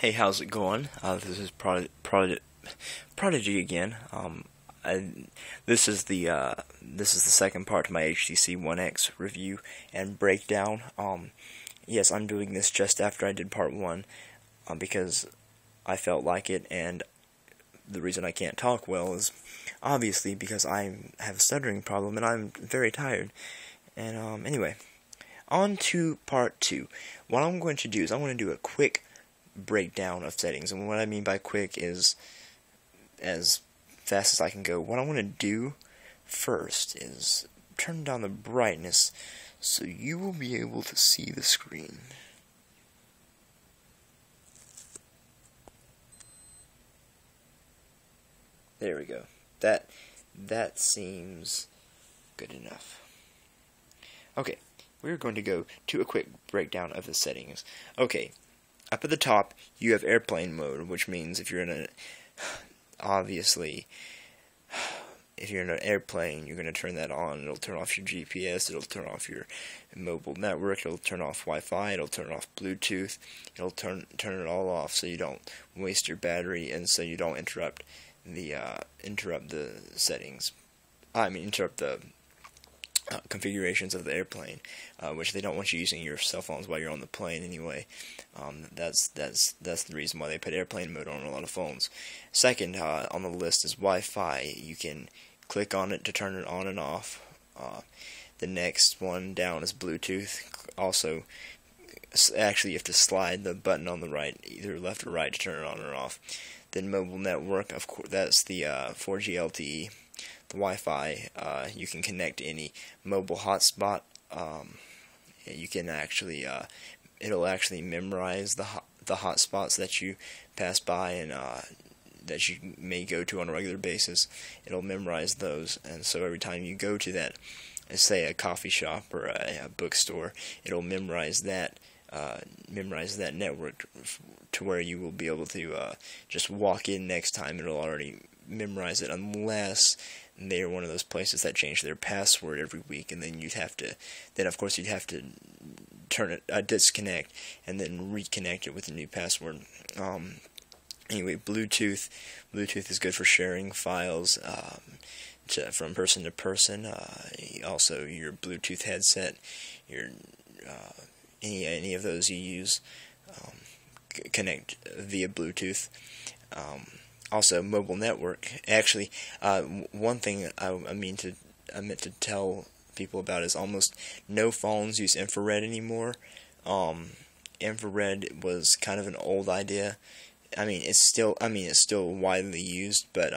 Hey, how's it going? This is Prodigy again. I, this is the second part to my HTC One X review and breakdown. Yes, I'm doing this just after I did part one, because I felt like it, and the reason I can't talk well is obviously because I have a stuttering problem and I'm very tired. And anyway, on to part two. What I'm going to do is I'm going to do a quick breakdown of settings, and what I mean by quick is as fast as I can go. What I want to do first is turn down the brightness so you will be able to see the screen. There we go. That seems good enough. Okay, we're going to go to a quick breakdown of the settings. Okay, up at the top, you have airplane mode, which means if you're in a, obviously, if you're in an airplane, you're going to turn that on. It'll turn off your GPS, it'll turn off your mobile network, it'll turn off Wi-Fi, it'll turn off Bluetooth, it'll turn it all off so you don't waste your battery and so you don't interrupt the settings. Interrupt the configurations of the airplane, which they don't want you using your cell phones while you're on the plane anyway. That's the reason why they put airplane mode on a lot of phones. Second on the list is Wi-Fi. You can click on it to turn it on and off. The next one down is Bluetooth. Also, actually you have to slide the button on the right, either left or right, to turn it on or off. Then mobile network, of course, that's the 4G LTE. The Wi-Fi, you can connect to any mobile hotspot. You can actually, it'll actually memorize the hotspots that you pass by and that you may go to on a regular basis. It'll memorize those, and so every time you go to that, say a coffee shop or a bookstore, it'll memorize that network to where you will be able to just walk in next time. It'll already memorize it, unless they're one of those places that change their password every week, and then of course you'd have to turn it, disconnect, and then reconnect it with a new password. Anyway, Bluetooth is good for sharing files from person to person. Also, your Bluetooth headset, your any of those you use, connect via Bluetooth. Also, mobile network. Actually, one thing I meant to tell people about is almost no phones use infrared anymore. Infrared was kind of an old idea. It's still widely used, but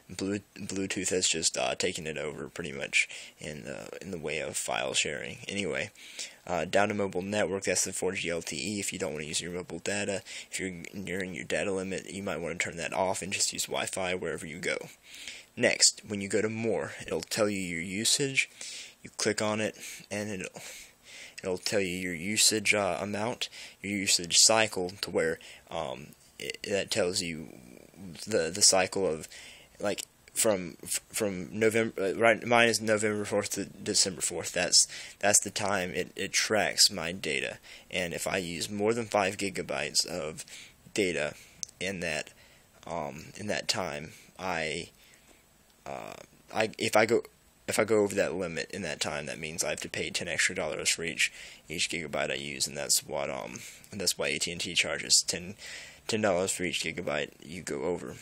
Bluetooth has just taken it over pretty much in the way of file sharing. Anyway, down to mobile network, that's the 4G LTE. If you don't want to use your mobile data, if you're nearing your data limit, you might want to turn that off and just use Wi-Fi wherever you go. Next, when you go to more, it'll tell you your usage. You click on it, and it'll tell you your usage amount, your usage cycle, to where that tells you the cycle of, like, from November, right? Mine is November 4th to December 4th. That's the time it tracks my data, and if I use more than 5 gigabytes of data in that time, if I go over that limit in that time, that means I have to pay $10 extra for each gigabyte I use, and that's why AT&T charges $10 for each gigabyte you go over.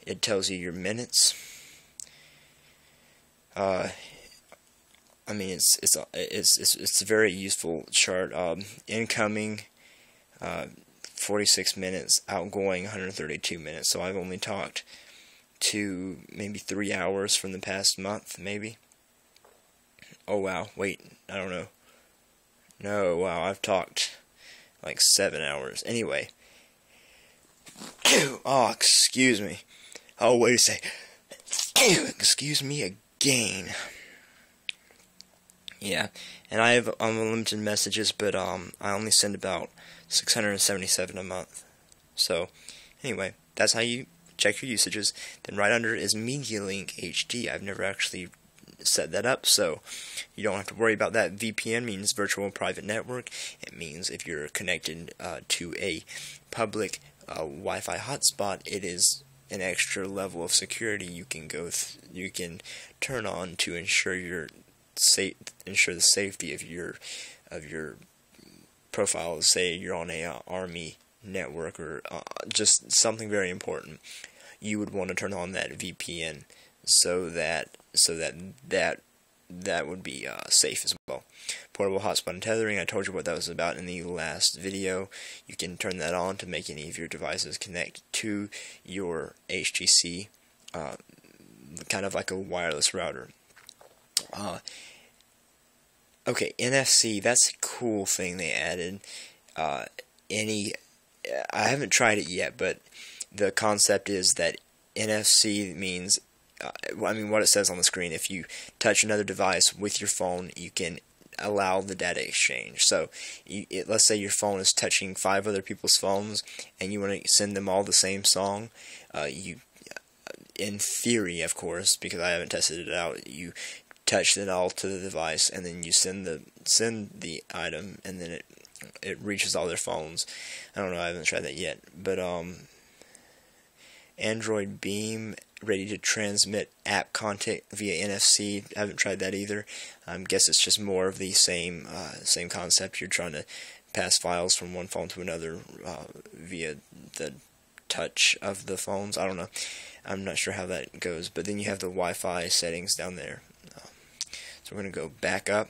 It tells you your minutes. It's a very useful chart. Incoming 46 minutes, outgoing 132 minutes. So I've only talked to maybe 3 hours from the past month, maybe. Oh wow, wait, I don't know. No, wow, I've talked like 7 hours. Anyway. Oh, excuse me. Oh, wait a sec. Excuse me again. Yeah, and I have unlimited messages, but I only send about 677 a month. So, anyway, that's how you check your usages. Then right under it is Media Link HD. I've never actually set that up, so you don't have to worry about that. VPN means virtual private network. It means if you're connected to a public Wi-Fi hotspot, it is an extra level of security you can you can turn on to ensure the safety of your profile. Say you're on a Army network or just something very important, you would want to turn on that VPN so that would be safe as well. Portable hotspot and tethering, I told you what that was about in the last video. You can turn that on to make any of your devices connect to your HTC, kind of like a wireless router. Okay, NFC, that's a cool thing they added. I haven't tried it yet, but the concept is that NFC means, what it says on the screen, if you touch another device with your phone, you can allow the data exchange. So, let's say your phone is touching 5 other people's phones, and you want to send them all the same song. In theory, of course, because I haven't tested it out, you touch it all to the device, and then you send the item, and then it reaches all their phones. I don't know, I haven't tried that yet, but Android Beam, ready to transmit app content via NFC. I haven't tried that either. I guess it's just more of the same concept. You're trying to pass files from one phone to another via the touch of the phones. I don't know. I'm not sure how that goes. But then you have the Wi-Fi settings down there. So we're going to go back up.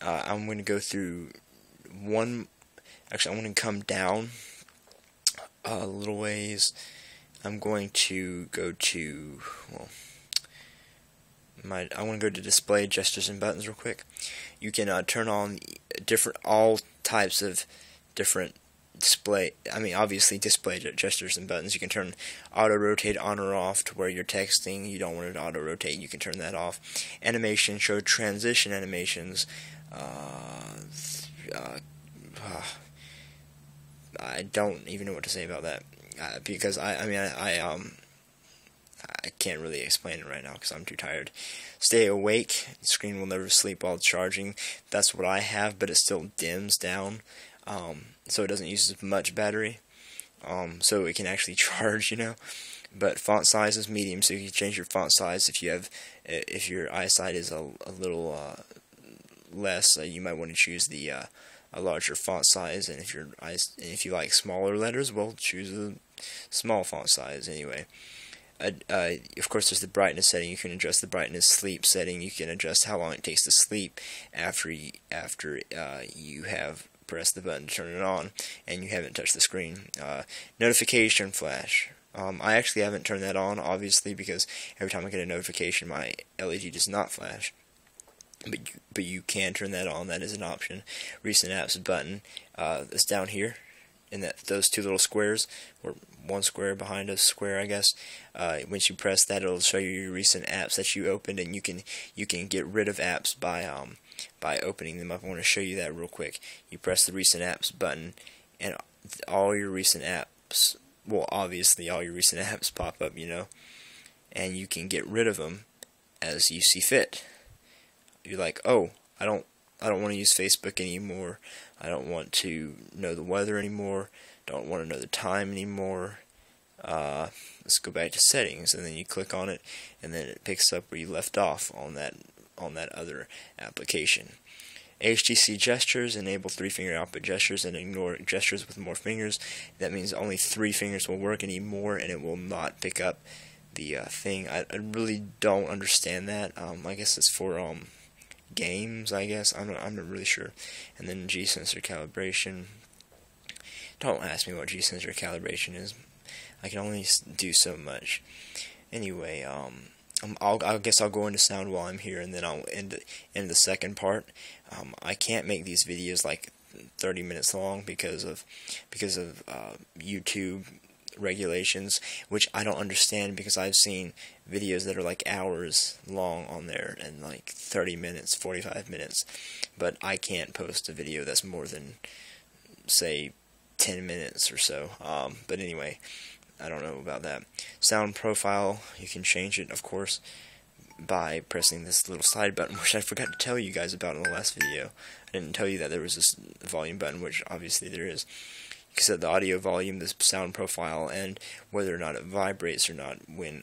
I'm going to go through actually I'm going to come down a little ways. I'm going to go to, I want to go to display gestures and buttons real quick. You can turn on all types of different obviously display gestures and buttons. You can turn auto rotate on or off to where you're texting. You don't want it to auto rotate. You can turn that off. Animation, show transition animations. I don't even know what to say about that. Because I can't really explain it right now because I'm too tired. Stay awake. The screen will never sleep while charging. That's what I have, but it still dims down, so it doesn't use as much battery. So it can actually charge, But font size is medium, so you can change your font size if your eyesight is a little less. You might want to choose a larger font size, and if you like smaller letters, well, choose a small font size anyway. Of course, there's the brightness setting. You can adjust the brightness, sleep setting. You can adjust how long it takes to sleep after you have pressed the button to turn it on and you haven't touched the screen. Notification flash. I actually haven't turned that on, obviously, because every time I get a notification, my LED does not flash. But you can turn that on. That is an option. Recent apps button. It's down here in those 2 little squares, or 1 square behind a square, I guess. Once you press that, it'll show you your recent apps that you opened, and you can get rid of apps by opening them up. I want to show you that real quick. You press the recent apps button, and all your recent apps, well, obviously all your recent apps pop up, and you can get rid of them as you see fit. You're like, oh, I don't want to use Facebook anymore. I don't want to know the weather anymore. Don't want to know the time anymore. Let's go back to settings, and then you click on it, and then it picks up where you left off on that other application. HTC gestures, enable 3-finger output gestures and ignore gestures with more fingers. That means only 3 fingers will work anymore, and it will not pick up the thing. I really don't understand that. I guess it's for games, I guess. I'm not really sure. And then G-sensor calibration. Don't ask me what G-sensor calibration is. I can only do so much. Anyway, I guess I'll go into sound while I'm here, and then I'll end the second part. I can't make these videos like 30 minutes long because of YouTube regulations, which I don't understand, because I've seen videos that are like hours long on there and like 30 minutes, 45 minutes, but I can't post a video that's more than, say, 10 minutes or so. But anyway, I don't know about that. Sound profile, you can change it, of course. by pressing this little slide button, which I forgot to tell you guys about in the last video. I didn't tell you that there was this volume button, which obviously there is. You can set the audio volume, the sound profile, and whether or not it vibrates or not when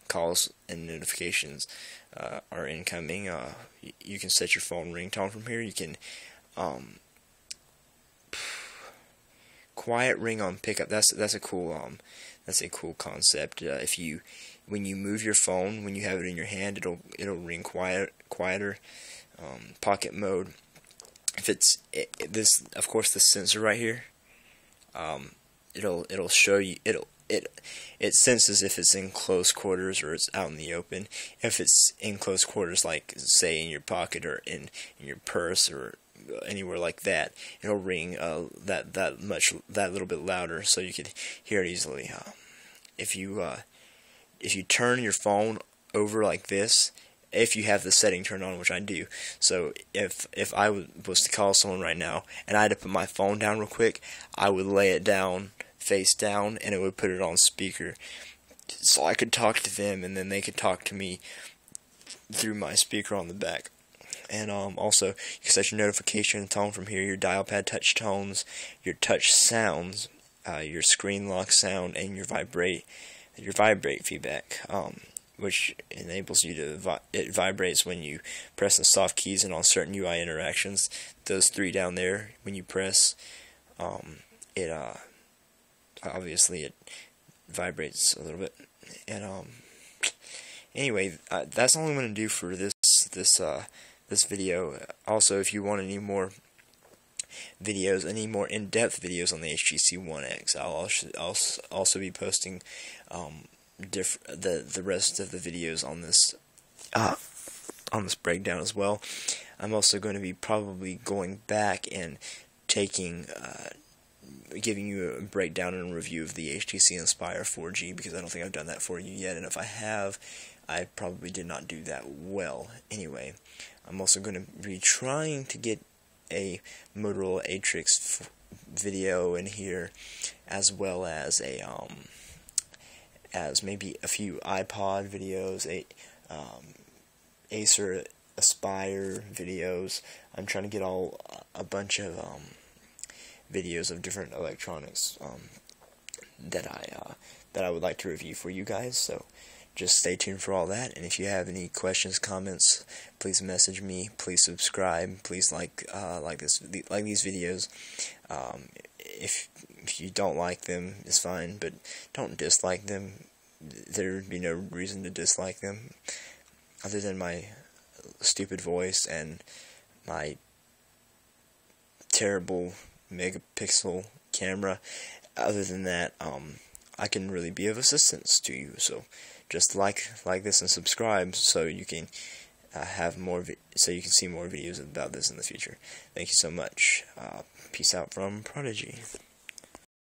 calls and notifications are incoming. You can set your phone ringtone from here. You can quiet ring on pickup. That's a cool concept. When you move your phone, when you have it in your hand, it'll ring quieter. Pocket mode. If it's this, of course, the sensor right here. It'll show you. It senses if it's in close quarters or it's out in the open. If it's in close quarters, like say in your pocket or in your purse or anywhere like that, it'll ring that little bit louder, so you could hear it easily. If you turn your phone over like this, if you have the setting turned on, which I do, so if I was to call someone right now and I had to put my phone down real quick, I would lay it down face down and it would put it on speaker, so I could talk to them and then they could talk to me through my speaker on the back. And also, you can set your notification tone from here, your dial pad touch tones, your touch sounds, your screen lock sound, and your vibrate feedback, which enables you to it vibrates when you press the soft keys and on certain UI interactions. Those three down there, when you press, obviously it vibrates a little bit. And anyway, that's all I'm going to do for this video. Also, if you want any more videos, any more in-depth videos on the HTC One X, I'll also be posting the rest of the videos on this breakdown as well. I'm also going to be probably going back and giving you a breakdown and review of the HTC Inspire 4G, because I don't think I've done that for you yet, and if I have, I probably did not do that well. Anyway, I'm also going to be trying to get a Motorola Atrix video in here, as well as maybe a few iPod videos, Acer Aspire videos. I'm trying to get a bunch of videos of different electronics that I would like to review for you guys. So just stay tuned for all that. And if you have any questions, comments, please message me. Please subscribe. Please like these videos. If you don't like them, it's fine, but don't dislike them. There would be no reason to dislike them, other than my stupid voice and my terrible megapixel camera. Other than that, I can really be of assistance to you. So just like this and subscribe, so you can so you can see more videos about this in the future. Thank you so much. Peace out from Prodigy.